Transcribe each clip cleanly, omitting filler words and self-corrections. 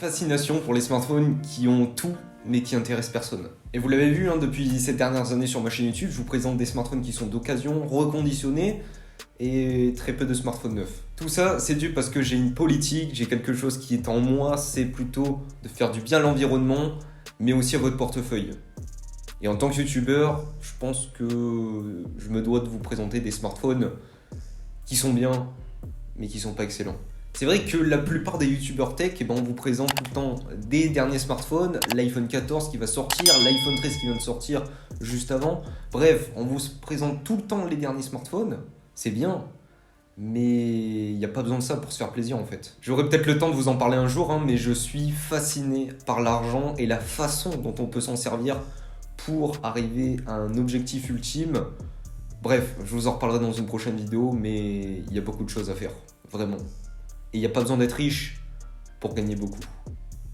fascination pour les smartphones qui ont tout mais qui intéressent personne. Et vous l'avez vu depuis ces dernières années sur ma chaîne YouTube, je vous présente des smartphones qui sont d'occasion, reconditionnés et très peu de smartphones neufs. Tout ça, c'est dû parce que j'ai une politique, j'ai quelque chose qui est en moi, c'est plutôt de faire du bien à l'environnement, mais aussi à votre portefeuille. Et en tant que youtubeur, je pense que je me dois de vous présenter des smartphones qui sont bien, mais qui sont pas excellents. C'est vrai que la plupart des youtubeurs tech, on vous présente tout le temps des derniers smartphones, l'iPhone 14 qui va sortir, l'iPhone 13 qui vient de sortir juste avant. Bref, on vous présente tout le temps les derniers smartphones, c'est bien, mais il n'y a pas besoin de ça pour se faire plaisir en fait. J'aurai peut-être le temps de vous en parler un jour, mais je suis fasciné par l'argent et la façon dont on peut s'en servir pour arriver à un objectif ultime. Bref, je vous en reparlerai dans une prochaine vidéo, mais il y a beaucoup de choses à faire, vraiment. Et il n'y a pas besoin d'être riche pour gagner beaucoup.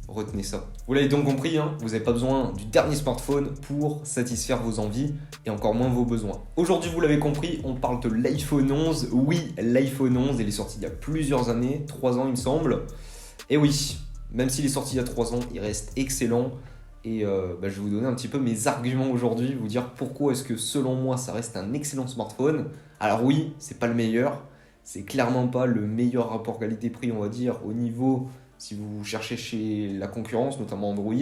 Retenez ça. Vous l'avez donc compris, vous n'avez pas besoin du dernier smartphone pour satisfaire vos envies et encore moins vos besoins. Aujourd'hui, vous l'avez compris, on parle de l'iPhone 11. Oui, l'iPhone 11, il est sorti il y a plusieurs années, 3 ans il me semble. Et oui, même s'il est sorti il y a 3 ans, il reste excellent. Et je vais vous donner un petit peu mes arguments aujourd'hui, vous dire pourquoi est-ce que selon moi ça reste un excellent smartphone. Alors oui, c'est pas le meilleur, c'est clairement pas le meilleur rapport qualité-prix on va dire au niveau si vous cherchez chez la concurrence, notamment Android.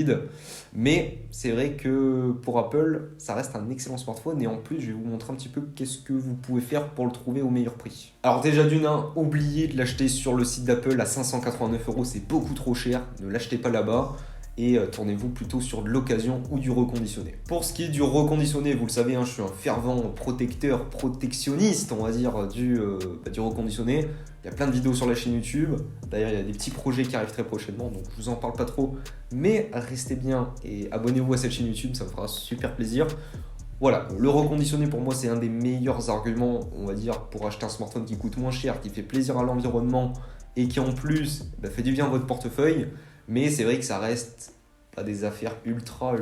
Mais c'est vrai que pour Apple, ça reste un excellent smartphone et en plus je vais vous montrer un petit peu qu'est-ce que vous pouvez faire pour le trouver au meilleur prix. Alors déjà d'une, oubliez de l'acheter sur le site d'Apple à 589 €, c'est beaucoup trop cher, ne l'achetez pas là-bas. Et tournez-vous plutôt sur de l'occasion ou du reconditionné. Pour ce qui est du reconditionné, vous le savez, je suis un fervent protectionniste, on va dire, du reconditionné. Il y a plein de vidéos sur la chaîne YouTube. D'ailleurs, il y a des petits projets qui arrivent très prochainement, donc je vous en parle pas trop. Mais restez bien et abonnez-vous à cette chaîne YouTube, ça me fera super plaisir. Voilà, le reconditionné pour moi c'est un des meilleurs arguments, on va dire, pour acheter un smartphone qui coûte moins cher, qui fait plaisir à l'environnement et qui en plus fait du bien à votre portefeuille. Mais c'est vrai que ça reste pas des affaires ultra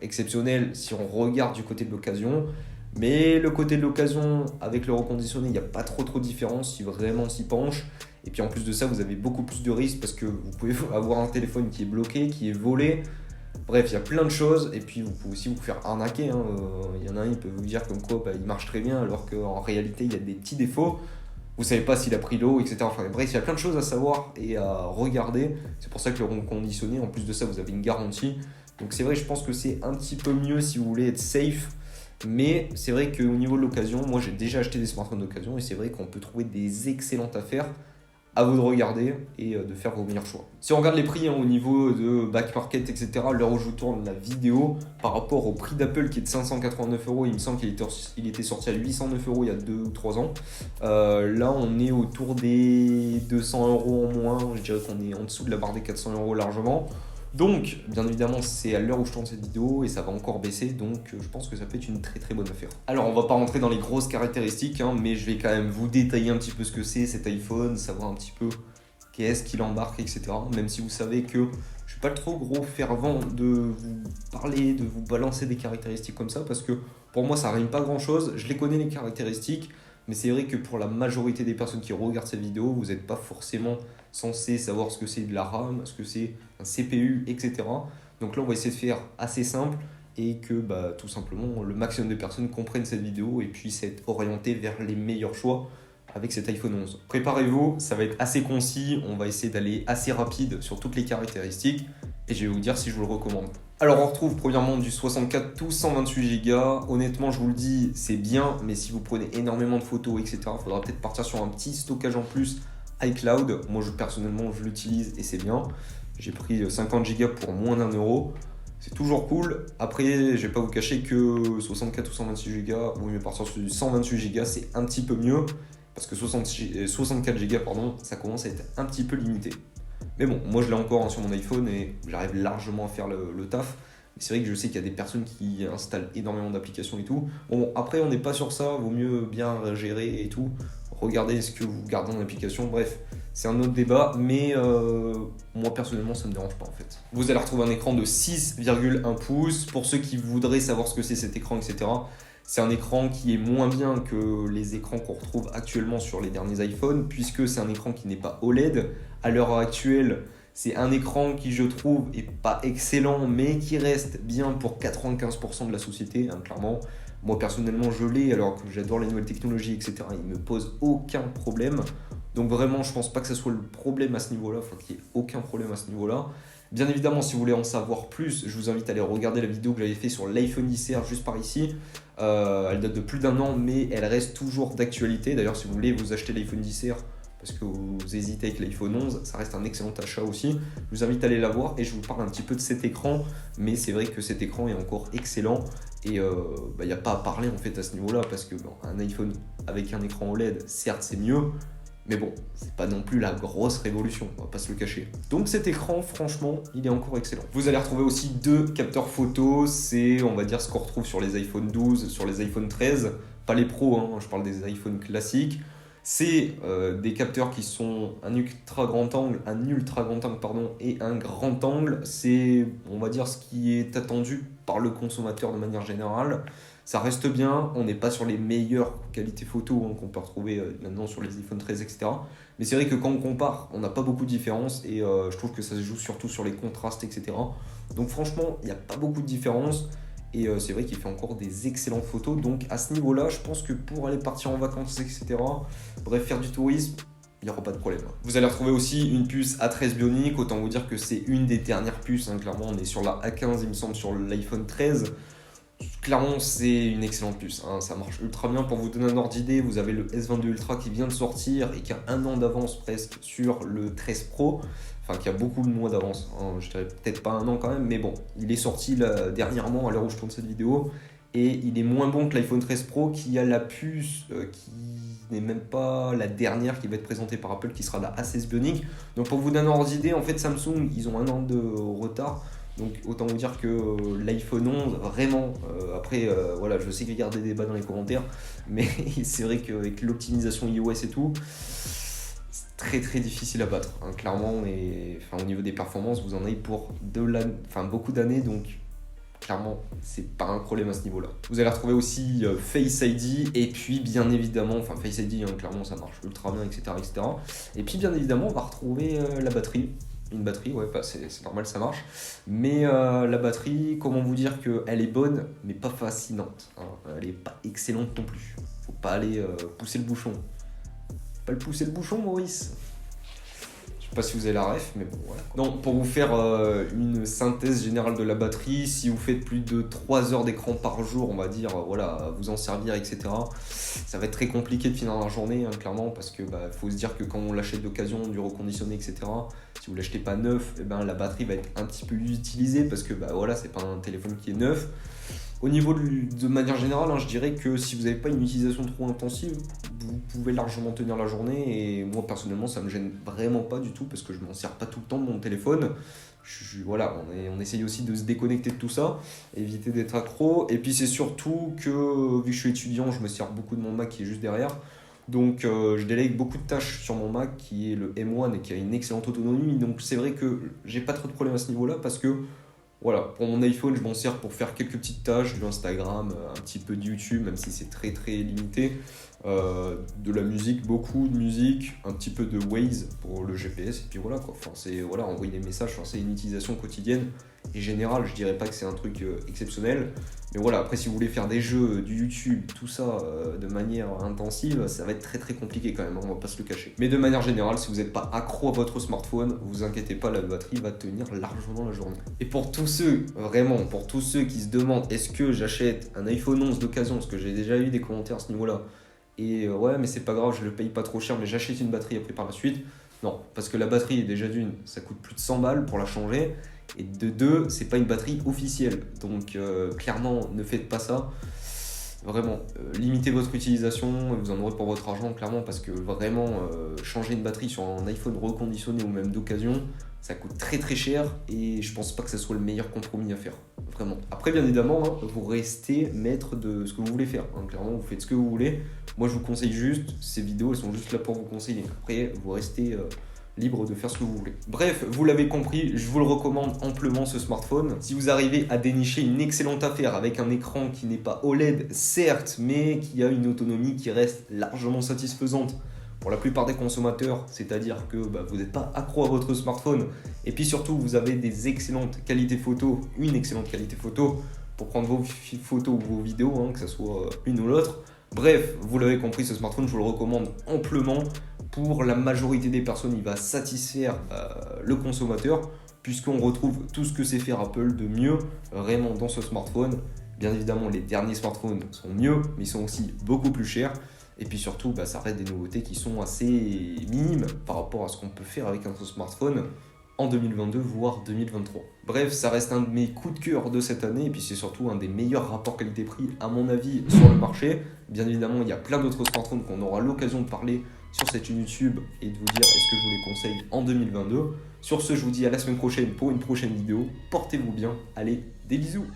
exceptionnelles si on regarde du côté de l'occasion. Mais le côté de l'occasion avec le reconditionné, il n'y a pas trop de différence si vraiment on s'y penche. Et puis en plus de ça, vous avez beaucoup plus de risques parce que vous pouvez avoir un téléphone qui est bloqué, qui est volé. Bref, il y a plein de choses et puis vous pouvez aussi vous faire arnaquer. Il y en a un, il peut vous dire comme quoi il marche très bien alors qu'en réalité, il y a des petits défauts. Vous savez pas s'il a pris l'eau, etc. Enfin bref, il y a plein de choses à savoir et à regarder. C'est pour ça que le reconditionné, en plus de ça, vous avez une garantie. Donc c'est vrai, je pense que c'est un petit peu mieux si vous voulez être safe. Mais c'est vrai qu'au niveau de l'occasion, moi j'ai déjà acheté des smartphones d'occasion et c'est vrai qu'on peut trouver des excellentes affaires. À vous de regarder et de faire vos meilleurs choix. Si on regarde les prix au niveau de back market, etc., l'heure où je vous tourne la vidéo, par rapport au prix d'Apple qui est de 589 €, il me semble qu'il était sorti à 809 € il y a 2 ou 3 ans. Là, on est autour des 200 € en moins. Je dirais qu'on est en dessous de la barre des 400 € largement. Donc, bien évidemment, c'est à l'heure où je tourne cette vidéo et ça va encore baisser, donc je pense que ça peut être une très bonne affaire. Alors, on va pas rentrer dans les grosses caractéristiques, mais je vais quand même vous détailler un petit peu ce que c'est cet iPhone, savoir un petit peu qu'est-ce qu'il embarque, etc. Même si vous savez que je suis pas le trop gros fervent de vous parler, de vous balancer des caractéristiques comme ça, parce que pour moi, ça rime pas grand-chose. Je les connais les caractéristiques, mais c'est vrai que pour la majorité des personnes qui regardent cette vidéo, vous n'êtes pas forcément censé savoir ce que c'est de la RAM, ce que c'est un CPU, etc. Donc là, on va essayer de faire assez simple et que tout simplement le maximum de personnes comprennent cette vidéo et puissent être orientées vers les meilleurs choix avec cet iPhone 11. Préparez-vous, ça va être assez concis, on va essayer d'aller assez rapide sur toutes les caractéristiques et je vais vous dire si je vous le recommande. Alors on retrouve premièrement du 64 ou 128 Go. Honnêtement, je vous le dis, c'est bien, mais si vous prenez énormément de photos, etc., il faudra peut-être partir sur un petit stockage en plus iCloud. Moi, personnellement, je l'utilise et c'est bien. J'ai pris 50 Go pour moins d'€1. C'est toujours cool. Après, je vais pas vous cacher que 64 ou 128 Go, vaut mieux partir sur du 128 Go, c'est un petit peu mieux. Parce que 64 Go, ça commence à être un petit peu limité. Mais bon, moi je l'ai encore sur mon iPhone et j'arrive largement à faire le taf. Mais c'est vrai que je sais qu'il y a des personnes qui installent énormément d'applications et tout. Bon, après on n'est pas sur ça, vaut mieux bien gérer et tout. Regardez ce que vous gardez en application, bref, c'est un autre débat, mais moi personnellement ça ne me dérange pas en fait. Vous allez retrouver un écran de 6,1 pouces. Pour ceux qui voudraient savoir ce que c'est cet écran, etc., c'est un écran qui est moins bien que les écrans qu'on retrouve actuellement sur les derniers iPhones, puisque c'est un écran qui n'est pas OLED. À l'heure actuelle, C'est un écran qui, je trouve, est pas excellent, mais qui reste bien pour 95% de la société, hein, clairement. Moi, personnellement, je l'ai, alors que j'adore les nouvelles technologies, etc. Il me pose aucun problème. Donc vraiment, je pense pas que ce soit le problème à ce niveau-là, enfin qu'il n'y ait aucun problème à ce niveau-là. Bien évidemment, si vous voulez en savoir plus, je vous invite à aller regarder la vidéo que j'avais fait sur l'iPhone XR juste par ici. Elle date de plus d'1 an, mais elle reste toujours d'actualité. D'ailleurs, si vous voulez vous acheter l'iPhone XR, parce que vous hésitez avec l'iPhone 11, ça reste un excellent achat aussi. Je vous invite à aller la voir et je vous parle un petit peu de cet écran, mais c'est vrai que cet écran est encore excellent et il n'y a pas à parler en fait à ce niveau-là, parce que un iPhone avec un écran OLED, certes c'est mieux, mais bon, c'est pas non plus la grosse révolution, on va pas se le cacher. Donc cet écran, franchement, il est encore excellent. Vous allez retrouver aussi 2 capteurs photo, c'est on va dire ce qu'on retrouve sur les iPhone 12, sur les iPhone 13, pas les pros, hein, je parle des iPhones classiques. C'est des capteurs qui sont un ultra grand angle et un grand angle. C'est, on va dire, ce qui est attendu par le consommateur de manière générale. Ça reste bien, on n'est pas sur les meilleures qualités photo qu'on peut retrouver maintenant sur les iPhone 13, etc. Mais c'est vrai que quand on compare, on n'a pas beaucoup de différence et je trouve que ça se joue surtout sur les contrastes, etc. Donc franchement, il n'y a pas beaucoup de différence. Et c'est vrai qu'il fait encore des excellentes photos. Donc à ce niveau-là, je pense que pour aller partir en vacances, etc., bref, faire du tourisme, il n'y aura pas de problème. Vous allez retrouver aussi une puce A13 Bionic. Autant vous dire que c'est une des dernières puces. Hein, clairement, on est sur la A15, il me semble, sur l'iPhone 13. Clairement, c'est une excellente puce. Hein, ça marche ultra bien. Pour vous donner un ordre d'idée, vous avez le S22 Ultra qui vient de sortir et qui a 1 an d'avance presque sur le 13 Pro. Enfin, qui a beaucoup de mois d'avance, hein. Je dirais peut-être pas 1 an quand même, mais bon, il est sorti là, dernièrement à l'heure où je tourne cette vidéo, et il est moins bon que l'iPhone 13 Pro qui a la puce qui n'est même pas la dernière qui va être présentée par Apple, qui sera la A16 Bionic. Donc pour vous donner un ordre d'idée, en fait Samsung, ils ont 1 an de retard. Donc autant vous dire que l'iPhone 11, vraiment, après, voilà, je sais qu'il y a des débats dans les commentaires, mais c'est vrai qu'avec l'optimisation iOS et tout, très très difficile à battre, hein, clairement, et enfin, au niveau des performances, vous en avez pour beaucoup d'années, donc clairement, c'est pas un problème à ce niveau-là. Vous allez retrouver aussi Face ID, et puis bien évidemment, enfin Face ID, hein, clairement ça marche ultra bien, etc., etc. Et puis bien évidemment, on va retrouver la batterie. Une batterie, ouais, bah, c'est normal, ça marche. Mais la batterie, comment vous dire qu'elle est bonne, mais pas fascinante, hein. Elle est pas excellente non plus. Faut pas aller pousser le bouchon. Pas le pousser le bouchon, Maurice. Je sais pas si vous avez la ref, mais bon, voilà. Non, pour vous faire une synthèse générale de la batterie, si vous faites plus de 3 heures d'écran par jour, on va dire, voilà, vous en servir, etc., ça va être très compliqué de finir la journée, hein, clairement, parce que faut se dire que quand on l'achète d'occasion, du reconditionné, etc., si vous l'achetez pas neuf, la batterie va être un petit peu utilisée, parce que voilà, c'est pas un téléphone qui est neuf. Au niveau de manière générale, hein, je dirais que si vous n'avez pas une utilisation trop intensive, vous pouvez largement tenir la journée. Et moi, personnellement, ça ne me gêne vraiment pas du tout parce que je ne m'en sers pas tout le temps de mon téléphone. Voilà, on essaye aussi de se déconnecter de tout ça, éviter d'être accro. Et puis, c'est surtout que, vu que je suis étudiant, je me sers beaucoup de mon Mac qui est juste derrière. Donc, je délègue beaucoup de tâches sur mon Mac qui est le M1 et qui a une excellente autonomie. Donc, c'est vrai que j'ai pas trop de problème à ce niveau-là parce que voilà, pour mon iPhone, je m'en sers pour faire quelques petites tâches, de l'Instagram, un petit peu de YouTube, même si c'est très très limité, de la musique, beaucoup de musique, un petit peu de Waze pour le GPS, et puis voilà quoi. Enfin, c'est envoyer des messages, enfin, c'est une utilisation quotidienne et générale. Je dirais pas que c'est un truc exceptionnel, mais voilà. Après, si vous voulez faire des jeux, du YouTube, tout ça de manière intensive, ça va être très très compliqué quand même, on va pas se le cacher. Mais de manière générale, si vous n'êtes pas accro à votre smartphone, vous inquiétez pas, la batterie va tenir largement la journée. Et pour tous ceux, vraiment, pour tous ceux qui se demandent est-ce que j'achète un iPhone 11 d'occasion, parce que j'ai déjà eu des commentaires à ce niveau-là, et ouais, mais c'est pas grave, je le paye pas trop cher, mais j'achète une batterie après par la suite. Non, parce que la batterie, déjà d'une, ça coûte plus de 100 balles pour la changer, et de deux, c'est pas une batterie officielle. Donc clairement, ne faites pas ça. Vraiment, limitez votre utilisation, vous en aurez pour votre argent, clairement, parce que vraiment, changer une batterie sur un iPhone reconditionné ou même d'occasion, ça coûte très très cher et je pense pas que ça soit le meilleur compromis à faire, vraiment. Après, bien évidemment, hein, vous restez maître de ce que vous voulez faire, hein. Clairement, vous faites ce que vous voulez. Moi, je vous conseille juste, ces vidéos, elles sont juste là pour vous conseiller. Après, vous restez libre de faire ce que vous voulez. Bref, vous l'avez compris, je vous le recommande amplement ce smartphone. Si vous arrivez à dénicher une excellente affaire avec un écran qui n'est pas OLED, certes, mais qui a une autonomie qui reste largement satisfaisante pour la plupart des consommateurs, c'est-à-dire que vous n'êtes pas accro à votre smartphone, et puis surtout vous avez des excellentes qualités photo, une excellente qualité photo pour prendre vos photos ou vos vidéos, hein, que ce soit une ou l'autre. Bref, vous l'avez compris, ce smartphone, je vous le recommande amplement. Pour la majorité des personnes, il va satisfaire le consommateur, puisqu'on retrouve tout ce que sait faire Apple de mieux vraiment dans ce smartphone. Bien évidemment, les derniers smartphones sont mieux, mais ils sont aussi beaucoup plus chers. Et puis surtout, ça reste des nouveautés qui sont assez minimes par rapport à ce qu'on peut faire avec un smartphone en 2022, voire 2023. Bref, ça reste un de mes coups de cœur de cette année, et puis c'est surtout un des meilleurs rapports qualité-prix, à mon avis, sur le marché. Bien évidemment, il y a plein d'autres smartphones qu'on aura l'occasion de parler sur cette chaîne YouTube et de vous dire est-ce que je vous les conseille en 2022. Sur ce, je vous dis à la semaine prochaine pour une prochaine vidéo. Portez-vous bien. Allez, des bisous!